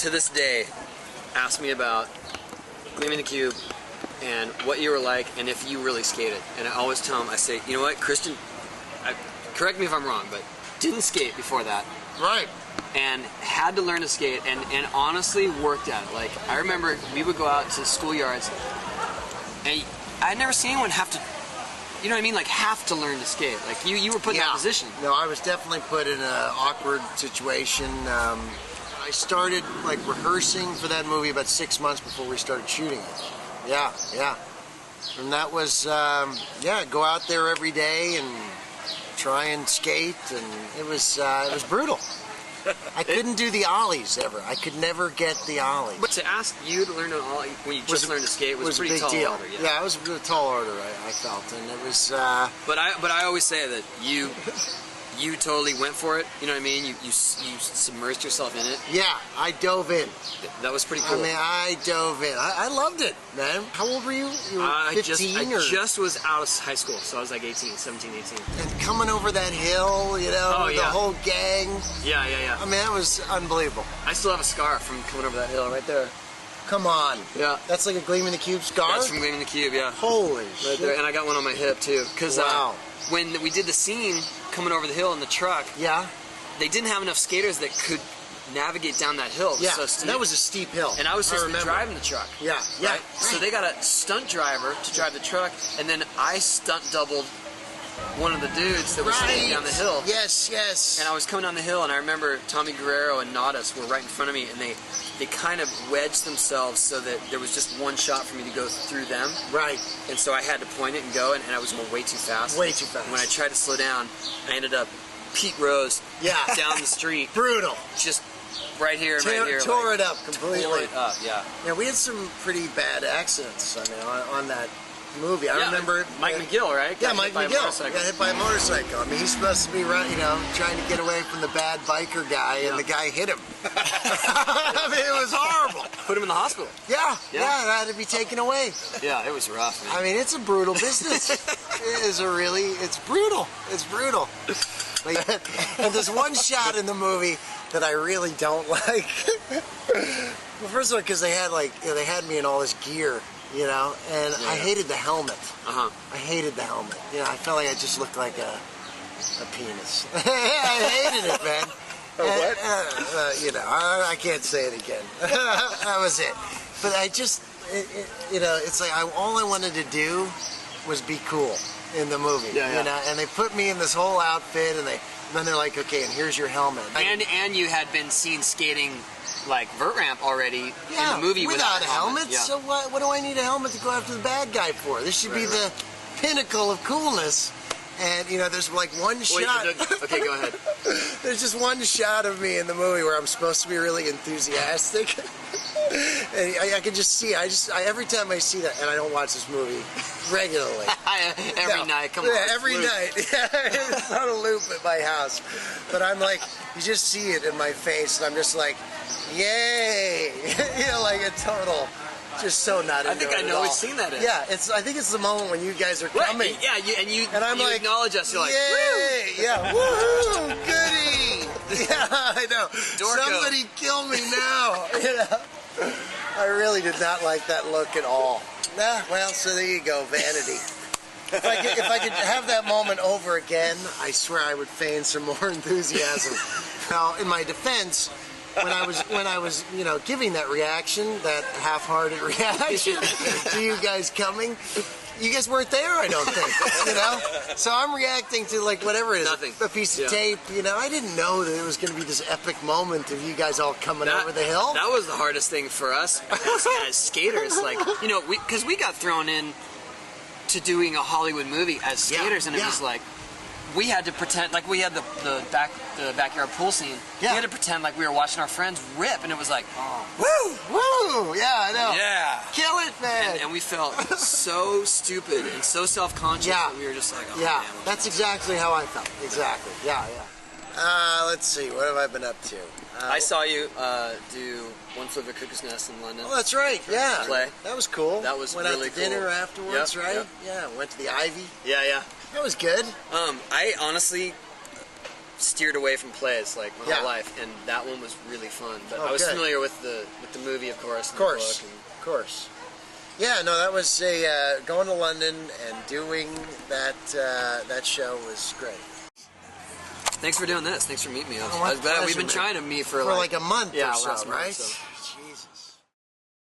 to this day ask me about Gleaming the Cube and what you were like and if you really skated. And I always tell them, I say, you know what, Christian, correct me if I'm wrong, but didn't skate before that. Right. And had to learn to skate and honestly worked at it. Like, I remember we would go out to schoolyards and I'd never seen anyone have to, you know what I mean, like have to learn to skate. Like you were put in that position. No, I was definitely put in an awkward situation. I started like rehearsing for that movie about 6 months before we started shooting it. Yeah. And that was, go out there every day and try and skate, and it was brutal. I couldn't do the ollies ever. I could never get the ollies. But to ask you to learn an ollie when you just learned to skate was a pretty tall order. Yeah, it was a tall order, I felt, and it was. But I always say that you totally went for it. You know what I mean? You submerged yourself in it. Yeah, I dove in. That was pretty cool. I mean, I dove in. I loved it, man. How old were you? You were 15 I just was out of high school, so I was like 17, 18. And coming over that hill, you know, the whole gang. Yeah. I mean, that was unbelievable. I still have a scar from coming over that hill right there. Come on. Yeah. That's like a Gleaming the Cube scar? That's from Gleaming the Cube, yeah. Holy shit. There. And I got one on my hip, too. Because when we did the scene coming over the hill in the truck, they didn't have enough skaters that could navigate down that hill. It was so steep. That was a steep hill. And I was supposed to be driving the truck. Yeah. Right? So they got a stunt driver to drive the truck, and then I stunt doubled one of the dudes that was skating down the hill. Yes. And I was coming down the hill, and I remember Tommy Guerrero and Nadas were right in front of me, and they kind of wedged themselves so that there was just one shot for me to go through them. Right. And so I had to point it and go, and I was going way too fast. Way too fast. When I tried to slow down, I ended up Pete Rose down the street. Brutal. Just right here and right here. Tore it up completely. Tore it up, yeah. Yeah, we had some pretty bad accidents, I mean, on that movie. I remember Mike McGill, right? Yeah, Mike McGill got hit by a motorcycle. I mean, he's supposed to be, trying to get away from the bad biker guy, and the guy hit him. I mean, it was horrible. Put him in the hospital. Yeah, it had to be taken away. Yeah, it was rough, man. I mean, it's a brutal business. It's brutal. It's brutal. And there's one shot in the movie that I really don't like. Well, first of all, because they had me in all this gear. You know, and I hated the helmet. I hated the helmet. You know, I felt like I just looked like a penis. I hated it, man. What? I can't say it again. That was it. But I just, it's like all I wanted to do was be cool in the movie. You know, and they put me in this whole outfit, and then they're like, okay, and here's your helmet. And you had been seen skating like vert ramp already in the movie without a helmet. So what do I need a helmet to go after the bad guy for? This should be the pinnacle of coolness. And there's like one shot. Okay, go ahead. There's just one shot of me in the movie where I'm supposed to be really enthusiastic. And I can just see. Every time I see that, and I don't watch this movie regularly. Every night, come on. Yeah, every night. It's on a loop at my house. But I'm like, you just see it in my face, and I'm just like, yay! Like a total. Just so not into I think I know we've seen that in. Yeah, I think it's the moment when you guys are coming. Yeah, and I'm like, acknowledge us. You're like, yay! Woo! Yeah, woohoo! Goody! Yeah, I know. Dorco. Somebody kill me now. I really did not like that look at all. Well, so there you go, vanity. If I could have that moment over again, I swear I would feign some more enthusiasm. Now, in my defense, when I was giving that reaction, that half-hearted reaction to you guys coming, you guys weren't there, I don't think. So I'm reacting to like whatever it is, a piece of tape. I didn't know that it was going to be this epic moment of you guys all coming over the hill. That was the hardest thing for us as skaters, like because we got thrown in to doing a Hollywood movie as skaters, and it was like we had to pretend like we had the backyard pool scene. We had to pretend like we were watching our friends rip, and it was like, woo, yeah, I know, kill it, man. And we felt so stupid and so self-conscious that we were just like, man, that's exactly how I felt. Exactly, yeah. Let's see, what have I been up to? I saw you do One Flew Over the Cuckoo's Nest in London. Oh, that's right, yeah. Play. That was cool. That was Went really out to dinner afterwards, right? Yep. Yeah, went to the Ivy. Yeah. That was good. I honestly steered away from plays like my whole life, and that one was really fun. But I was familiar with the movie, of course. Of course. Yeah, no, that was going to London and doing that show was great. Thanks for doing this. Thanks for meeting me. I was glad we've been trying to meet for like a month or so, last month, right? So. Jesus.